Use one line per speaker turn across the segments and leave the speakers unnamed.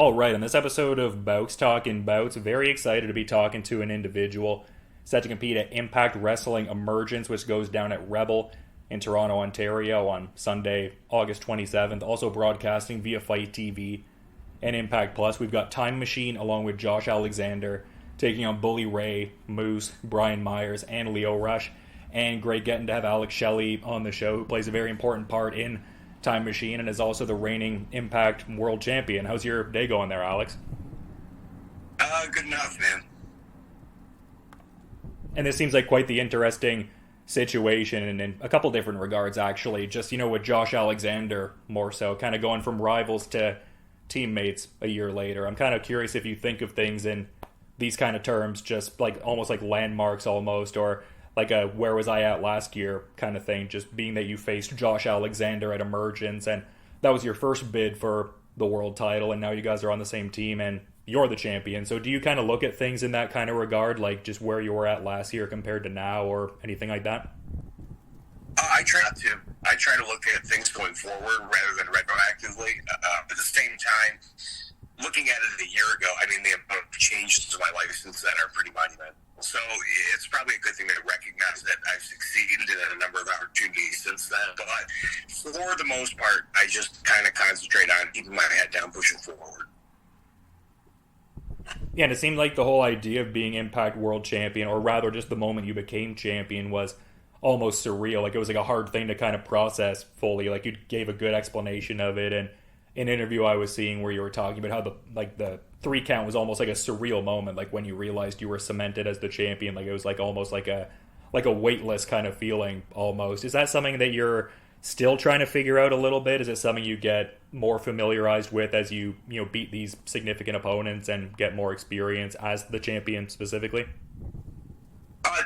All right, on this episode of Bowks Talking Bouts, very excited to be talking to an individual set to compete at Impact Wrestling Emergence, which goes down at Rebel in Toronto, Ontario on Sunday, August 27th. Also broadcasting via Fight TV and Impact Plus. We've got Time Machine along with Josh Alexander taking on Bully Ray, Moose, Brian Myers, and Lio Rush. And great getting to have Alex Shelley on the show, who plays a very important part in Time Machine and is also the reigning Impact World Champion. How's your day going there, Alex?
Good enough, man.
And this seems like quite the interesting situation in a couple different regards, actually. Just, with Josh Alexander more so, kind of going from rivals to teammates a year later. I'm kind of curious if you think of things in these kind of terms, just like almost like landmarks almost, or like a where was I at last year kind of thing, just being that you faced Josh Alexander at Emergence and that was your first bid for the world title and now you guys are on the same team and you're the champion. So do you kind of look at things in that kind of regard, like just where you were at last year compared to now or anything like that?
I try not to. I try to look at things going forward rather than retroactively. At the same time, looking at it a year ago, the amount of changes to my life since then are pretty monumental. So it's probably a good thing to recognize that I've succeeded in a number of opportunities since then. But for the most part, I just kind of concentrate on keeping my head down, pushing forward.
Yeah, and it seemed like the whole idea of being Impact World Champion, or rather just the moment you became champion, was almost surreal. Like it was like a hard thing to kind of process fully. Like you gave a good explanation of it, and in an interview I was seeing where you were talking about how the 3 count was almost like a surreal moment, like when you realized you were cemented as the champion. Like it was like almost like a weightless kind of feeling almost. Is that something that you're still trying to figure out a little bit? Is it something you get more familiarized with as you beat these significant opponents and get more experience as the champion specifically?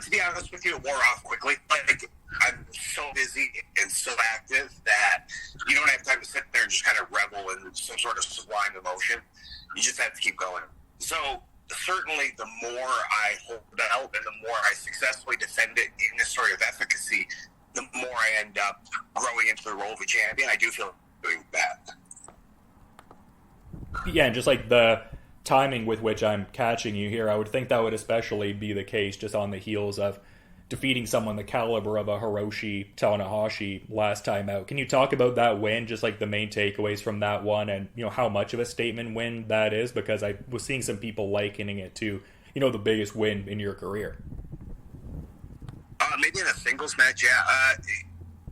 To be honest with you, it wore off quickly. Like, I'm so busy and so active that you don't have time to sit there and just kind of revel in some sort of sublime emotion. You just have to keep going. So certainly the more I hold the belt and the more I successfully defend it in this sort of efficacy, the more I end up growing into the role of a champion. I do feel doing that.
Yeah, and just like the timing with which I'm catching you here, I would think that would especially be the case just on the heels of defeating someone the caliber of a Hiroshi Tanahashi last time out. Can you talk about that win, just like the main takeaways from that one and, how much of a statement win that is? Because I was seeing some people likening it to, the biggest win in your career.
Maybe in a singles match, yeah.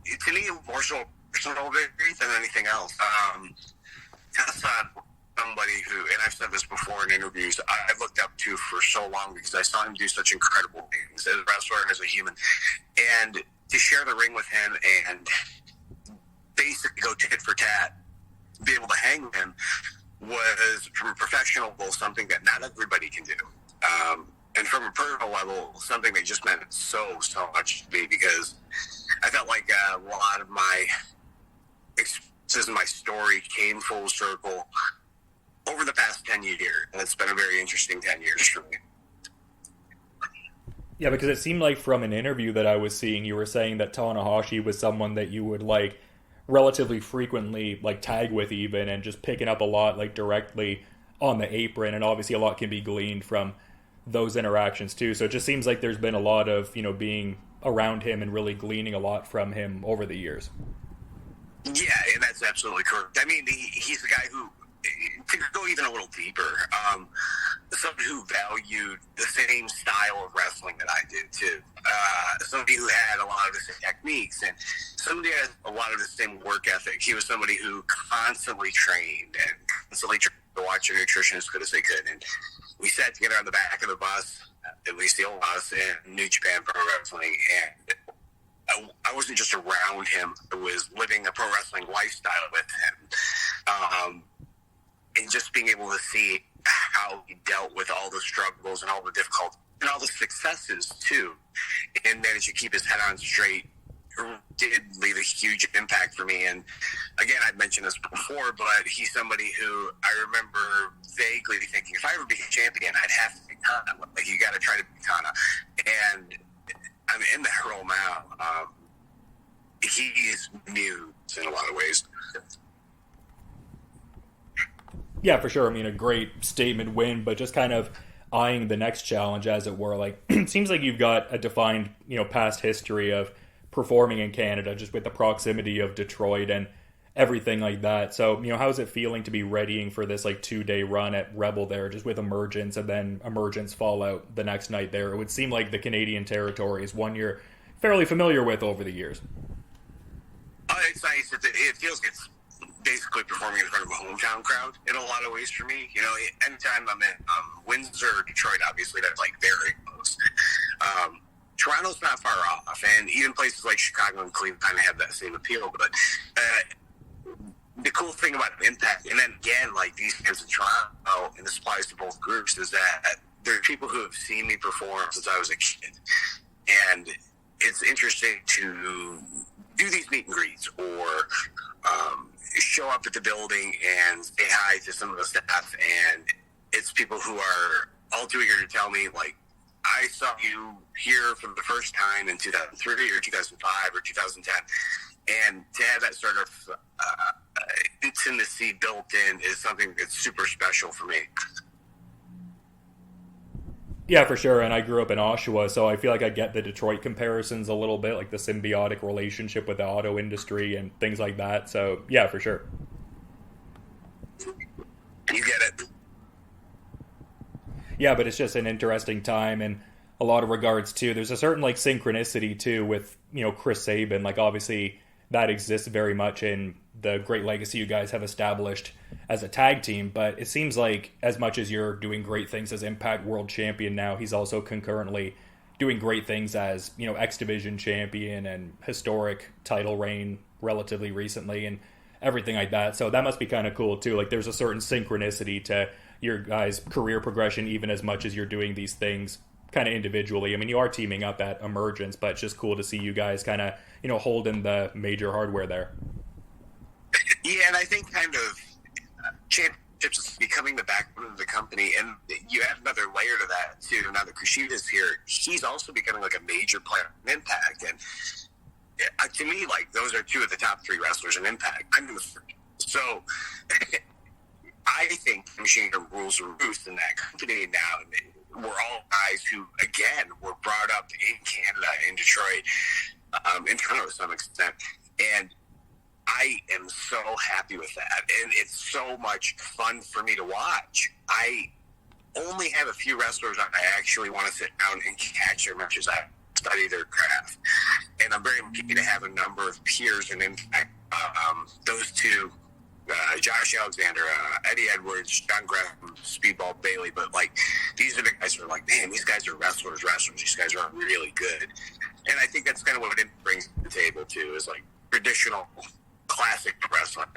To me, more so personal victory than anything else. Hassan, somebody who, and I've said this before in interviews, I've looked up to for so long because I saw him do such incredible things as a wrestler and as a human. And to share the ring with him and basically go tit for tat, be able to hang with him was, from a professional level, something that not everybody can do. And from a personal level, something that just meant so much to me because I felt like a lot of my experiences and my story came full circle over the past 10 years, and it's been a very interesting 10 years for me.
Yeah, because it seemed like from an interview that I was seeing, you were saying that Tanahashi was someone that you would, relatively frequently, tag with even, and just picking up a lot, directly on the apron, and obviously a lot can be gleaned from those interactions, too. So it just seems like there's been a lot of, being around him and really gleaning a lot from him over the years.
Yeah, and that's absolutely correct. He's a guy who, to go even a little deeper, somebody who valued the same style of wrestling that I did too. Somebody who had a lot of the same techniques and somebody who had a lot of the same work ethic. He was somebody who constantly trained and constantly tried to watch their nutrition as good as they could. And we sat together on the back of the bus, at least the old bus, in New Japan Pro Wrestling, and I wasn't just around him. I was living a pro wrestling lifestyle with him. And just being able to see how he dealt with all the struggles and all the difficulties and all the successes, too, and managed to keep his head on straight did leave a huge impact for me. And, again, I've mentioned this before, but he's somebody who I remember vaguely thinking, if I ever became champion, I'd have to be Tana. You got to try to be Tana. And I'm in that role now. He's muse in a lot of ways.
Yeah, for sure. I mean, a great statement win, but just kind of eyeing the next challenge, as it were. Like, it seems like you've got a defined, past history of performing in Canada, just with the proximity of Detroit and everything like that. So, how's it feeling to be readying for this like 2 day run at Rebel there, just with Emergence and then Emergence Fallout the next night there? It would seem like the Canadian territory is one you're fairly familiar with over the years.
It's nice. It feels like it's basically performing in front of a hometown crowd in a lot of ways for me. Anytime I'm in Windsor or Detroit, obviously that's like very close. Toronto's not far off, and even places like Chicago and Cleveland kind of have that same appeal. But the cool thing about Impact, and then again, like these fans in Toronto, and this applies to both groups, is that there are people who have seen me perform since I was a kid. And it's interesting to do these meet and greets or show up at the building and say hi to some of the staff, and it's people who are all too eager to tell me, like, I saw you here for the first time in 2003 or 2005 or 2010, and to have that sort of intimacy built in is something that's super special for me.
Yeah, for sure. And I grew up in Oshawa, so I feel like I get the Detroit comparisons a little bit, like the symbiotic relationship with the auto industry and things like that. So, yeah, for sure.
You get it.
Yeah, but it's just an interesting time in a lot of regards, too. There's a certain, like, synchronicity, too, with, Chris Sabin. Like, obviously, that exists very much in the great legacy you guys have established as a tag team, but it seems like as much as you're doing great things as Impact World Champion now, he's also concurrently doing great things as, X Division Champion and historic title reign relatively recently and everything like that. So that must be kind of cool too. Like there's a certain synchronicity to your guys' career progression, even as much as you're doing these things kind of individually. I mean, you are teaming up at Emergence, but it's just cool to see you guys kind of, holding the major hardware there.
Yeah, and I think kind of championships is becoming the backbone of the company, and you add another layer to that too. Now that Kushida's here, he's also becoming like a major player in Impact, and to me, like those are two of the top three wrestlers in Impact. I'm in the first. So I think Machine Gun rules the roost in that company now. We're all guys who, again, were brought up in Canada, in Detroit, in Toronto to some extent, and I am so happy with that, and it's so much fun for me to watch. I only have a few wrestlers I actually want to sit down and catch their matches. I study their craft, and I'm very lucky to have a number of peers in Impact. Those two, Josh Alexander, Eddie Edwards, John Graham, Speedball Bailey, but like these are the guys who are like, man, these guys are wrestlers. These guys are really good, and I think that's kind of what it brings to the table too, is like traditional classic wrestling.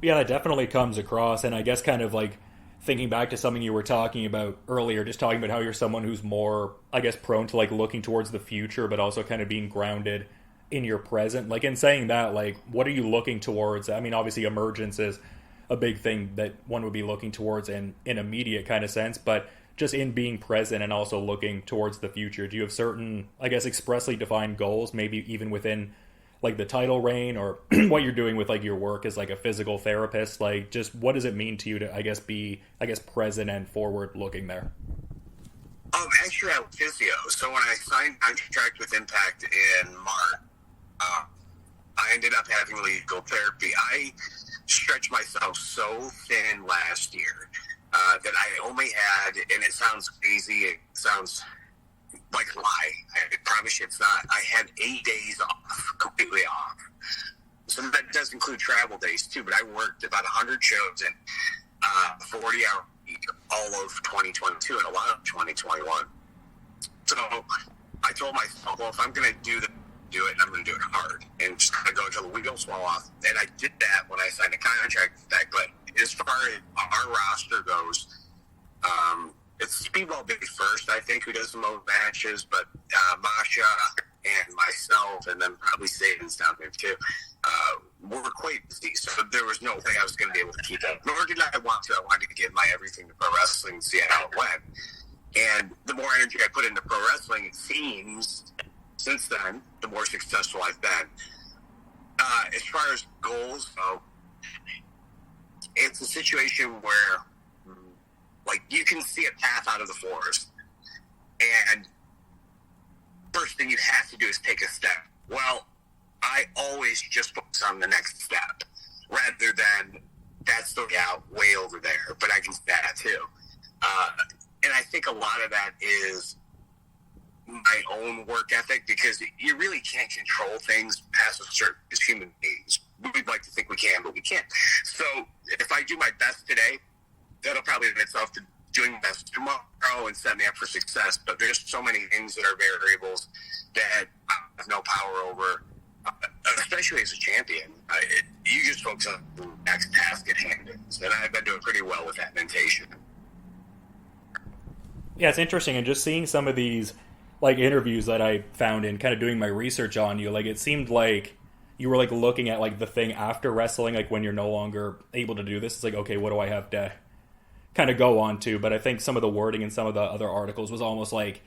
Yeah, that definitely comes across, and I guess kind of like thinking back to something you were talking about earlier, just talking about how you're someone who's more, I guess, prone to like looking towards the future, but also kind of being grounded in your present. Like in saying that, like what are you looking towards? I mean, obviously Emergence is a big thing that one would be looking towards in immediate kind of sense, but just in being present and also looking towards the future, do you have certain, I guess, expressly defined goals, maybe even within like the title reign or what you're doing with like your work as like a physical therapist? Like just what does it mean to you to, I guess, be, present and forward looking there?
Actually, I'm physio. So when I signed contract with Impact in March, I ended up having legal therapy. I stretched myself so thin last year that I only had, and it sounds crazy, it sounds like a lie, I promise you it's not, I had 8 days off, completely off. So that does include travel days too, but I worked about 100 shows in 40-hour week all of 2022 and a lot of 2021. So I told myself, well, if I'm going to do it, and I'm going to do it hard, and just kind of go until the wheels fall off. And I did that when I signed a contract with that. But as far as our roster goes, it's Speedball Big first, I think, who does the most matches, but Masha and myself, and then probably Saban's down there too, were quite busy. So there was no way I was going to be able to keep up. Nor did I want to. I wanted to give my everything to pro wrestling and see how it went. And the more energy I put into pro wrestling, it seems, since then, the more successful I've been. As far as goals go, it's a situation where, like, you can see a path out of the forest, and first thing you have to do is take a step. Well, I always just focus on the next step rather than that's the way out way over there, but I can see that too. And I think a lot of that is my own work ethic, because you really can't control things past a certain, as human beings. We'd like to think we can, but we can't. So if I do my best today, that'll probably lead itself to doing my best tomorrow and set me up for success. But there's so many things that are variables that I have no power over, especially as a champion. You just focus on the next task at hand, and I've been doing pretty well with that mentation.
Yeah, it's interesting, and just seeing some of these like interviews that I found in kind of doing my research on you, like it seemed like you were like looking at like the thing after wrestling, like when you're no longer able to do this, it's like, okay, what do I have to kind of go on to? But I think some of the wording in some of the other articles was almost like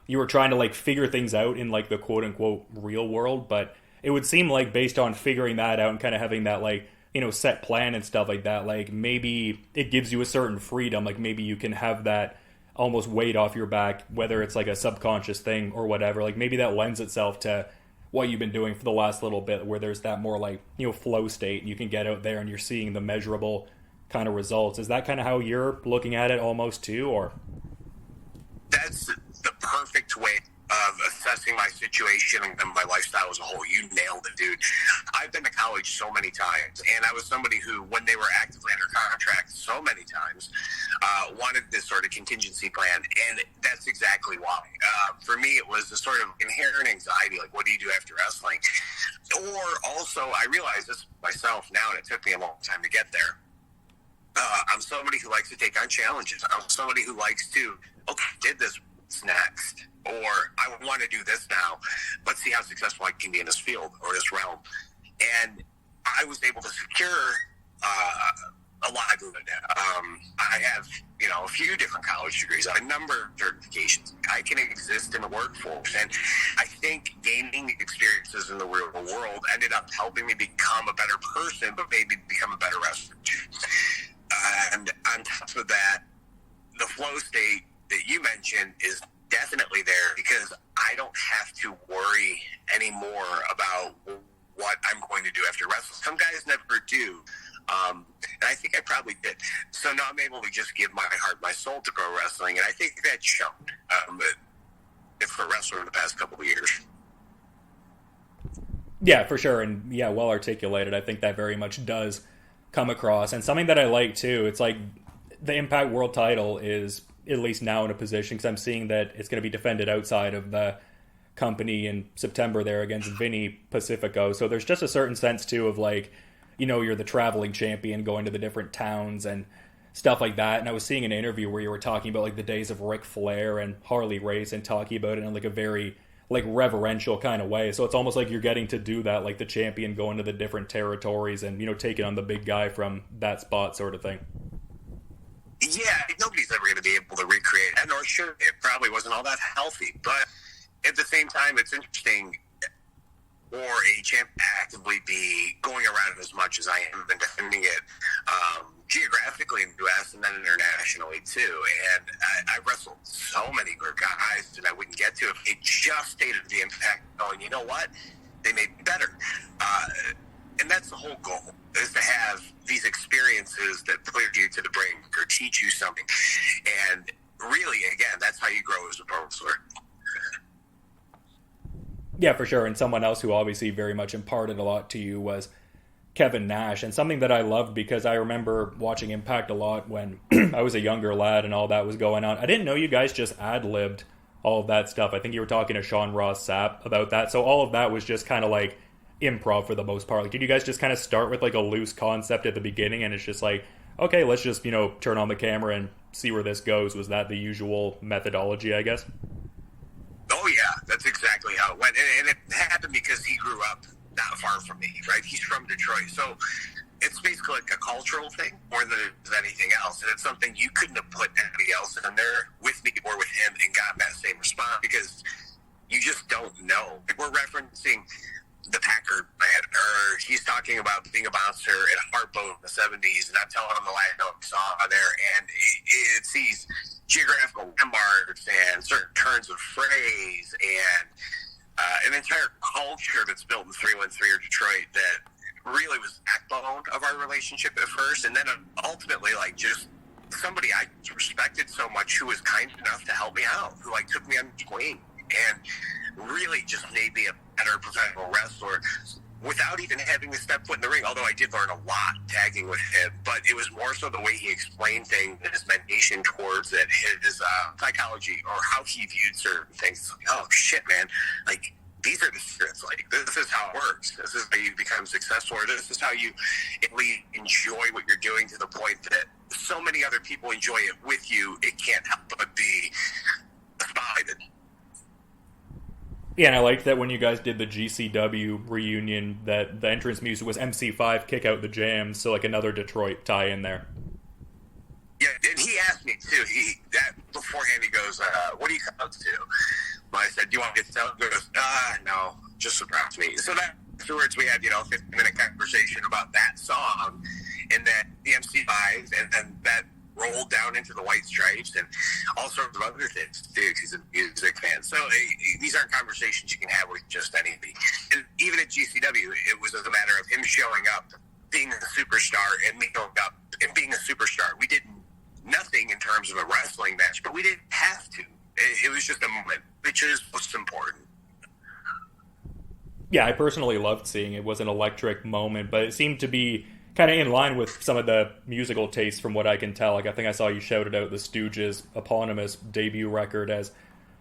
you were trying to like figure things out in like the quote unquote real world, but it would seem like based on figuring that out and kind of having that like, you know, set plan and stuff like that, like maybe it gives you a certain freedom, like maybe you can have that almost weight off your back, whether it's like a subconscious thing or whatever. Like maybe that lends itself to what you've been doing for the last little bit, where there's that more like, you know, flow state, and you can get out there and you're seeing the measurable kind of results. Is that kind of how you're looking at it almost too, or?
That's the perfect way of assessing my situation and my lifestyle as a whole. You nailed it, dude. I've been to college so many times, and I was somebody who, when they were actively under contract so many times, wanted this sort of contingency plan, and that's exactly why. For me, it was a sort of inherent anxiety, like, what do you do after wrestling? Or also, I realized this myself now, and it took me a long time to get there. I'm somebody who likes to take on challenges. I'm somebody who likes to, okay, did this, what's next? Or I want to do this now. Let's see how successful I can be in this field or this realm. And I was able to secure a livelihood. I have, you know, a few different college degrees, a number of certifications. I can exist in the workforce. And I think gaining experiences in the real world ended up helping me become a better person, but maybe become a better wrestler too. And on top of that, the flow state that you mentioned is definitely there, because I don't have to worry anymore about what I'm going to do after wrestling. Some guys never do. And I think I probably did. So now I'm able to just give my heart, my soul to pro wrestling. And I think that's shown for a wrestler in the past couple of years.
Yeah, for sure. And yeah, well articulated. I think that very much does come across. And something that I like too, it's like the Impact World title is at least now in a position, because I'm seeing that it's going to be defended outside of the company in September there against Vinny Pacifico. So there's just a certain sense too of like, you know, you're the traveling champion going to the different towns and stuff like that. And I was seeing an interview where you were talking about like the days of Ric Flair and Harley Race, and talking about it in like a very like reverential kind of way. So it's almost like you're getting to do that, like the champion going to the different territories and, you know, taking on the big guy from that spot sort of thing.
Yeah, nobody's ever going to be able to recreate it, nor should it. Probably wasn't all that healthy. But at the same time, it's interesting for a champ to actively be going around as much as I am and defending it geographically in the U.S. and then internationally too. And I wrestled so many good guys that I wouldn't get to if it just stayed at the Impact going, you know what? They made me better. And that's the whole goal, is to have these experiences that put you to the brink or teach you something. And really, again, that's how you grow as a pro wrestler.
Yeah, for sure. And someone else who obviously very much imparted a lot to you was Kevin Nash. And something that I loved, because I remember watching Impact a lot when I was a younger lad and all that was going on. I didn't know you guys just ad-libbed all of that stuff. I think you were talking to Sean Ross Sapp about that. So all of that was just kind of like improv for the most part. Like, did you guys just kind of start with like a loose concept at the beginning, and it's just like, okay, let's just, you know, turn on the camera and see where this goes? Was that the usual methodology, I guess?
Oh yeah, that's exactly how it went. And it happened because he grew up not far from me, right? He's from Detroit. So it's basically like a cultural thing more than it is anything else. And it's something you couldn't have put anybody else in there with me or with him and gotten that same response, because you just don't know. Like, we're referencing the Packard man, or he's talking about being a bouncer at Harpo in the 70s, and I'm telling him the last note I saw there, and it's these geographical landmarks and certain turns of phrase and an entire culture that's built in 313 or Detroit that really was the backbone of our relationship at first, and then ultimately, like, just somebody I respected so much who was kind enough to help me out, who, like, took me under his wing and really just made me a better professional wrestler without even having to step foot in the ring, although I did learn a lot tagging with him, but it was more so the way he explained things, his meditation towards it, his psychology, or how he viewed certain things. Like, oh, shit, man, like, these are the secrets. Like, this is how it works. This is how you become successful, or this is how you at least enjoy what you're doing to the point that so many other people enjoy it with you, it can't help but be spotlighted.
Yeah, and I liked that when you guys did the GCW reunion, that the entrance music was MC5, Kick Out the Jams, so like another Detroit tie in there.
Yeah, and he asked me too. Beforehand he goes, "What do you come out to?" Well, I said, "Do you want to get out?" He goes, "No, just surprise me." So that afterwards we had, 15-minute conversation about that song, and then the MC5s, and then that rolled down into the White Stripes and all sorts of other things too, because he's a music fan. So these aren't conversations you can have with just anybody. And even at GCW, it was a matter of him showing up, being a superstar, and me going up and being a superstar. We did nothing in terms of a wrestling match, but we didn't have to. It was just a moment, which is what's important.
Yeah, I personally loved seeing it. It was an electric moment, but it seemed to be kind of in line with some of the musical tastes from what I can tell. Like, I think I saw you shouted out the Stooges' eponymous debut record as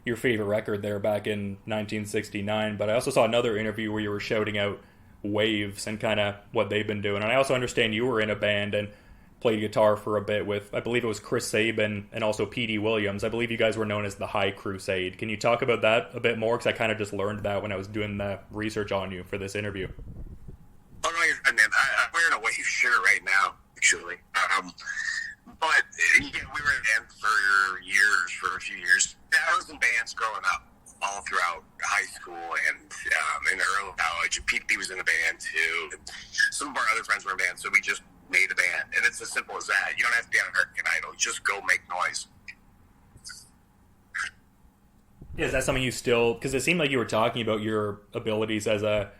your favorite record there back in 1969, but I also saw another interview where you were shouting out Waves and kind of what they've been doing. And I also understand you were in a band and played guitar for a bit with, I believe it was Chris Sabin and also P.D. Williams. I believe you guys were known as the High Crusade. Can you talk about that a bit more? Because I kind of just learned that when I was doing the research on you for this interview.
Oh, no, you're good, man. I'm wearing a Wave shirt right now, actually. But, yeah, we were in a band for a few years. I was in bands growing up all throughout high school and in early college. And Pete was in a band, too. And some of our other friends were in bands, so we just made a band. And it's as simple as that. You don't have to be on American Idol. Just go make noise.
Yeah, is that something you still... Because it seemed like you were talking about your abilities as a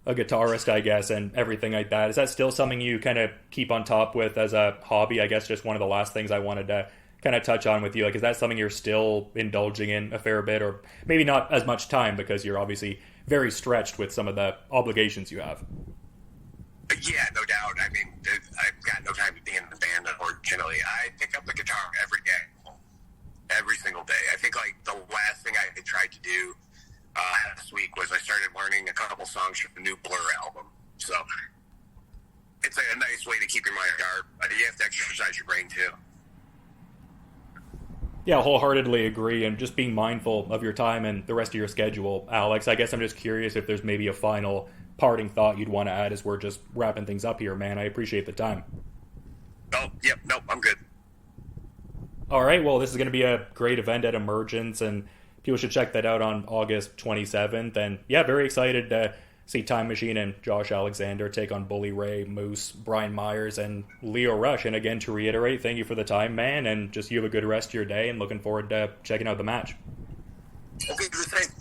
guitarist, I guess, and everything like that. Is that still something you kind of keep on top with as a hobby? I guess just one of the last things I wanted to kind of touch on with you. Like, is that something you're still indulging in a fair bit, or maybe not as much time because you're obviously very stretched with some of the obligations you have?
Yeah, no doubt. I mean, I've got no time to be in the band, unfortunately. I pick up the guitar every day, every single day. I think, like, the last thing I tried to do last week was I started learning a couple songs from the new Blur album. So it's a nice way to keep your mind sharp. You have to exercise your brain, too.
Yeah, wholeheartedly agree, and just being mindful of your time and the rest of your schedule, Alex. I guess I'm just curious if there's maybe a final parting thought you'd want to add as we're just wrapping things up here, man. I appreciate the time.
Oh, yep, nope, I'm good.
All right, well, this is going to be a great event at Emergence, and people should check that out on August 27th. And yeah, very excited to see Time Machine and Josh Alexander take on Bully Ray, Moose, Brian Myers, and Lio Rush. And again, to reiterate, thank you for the time, man, and just you have a good rest of your day, and looking forward to checking out the match.
Okay, the same.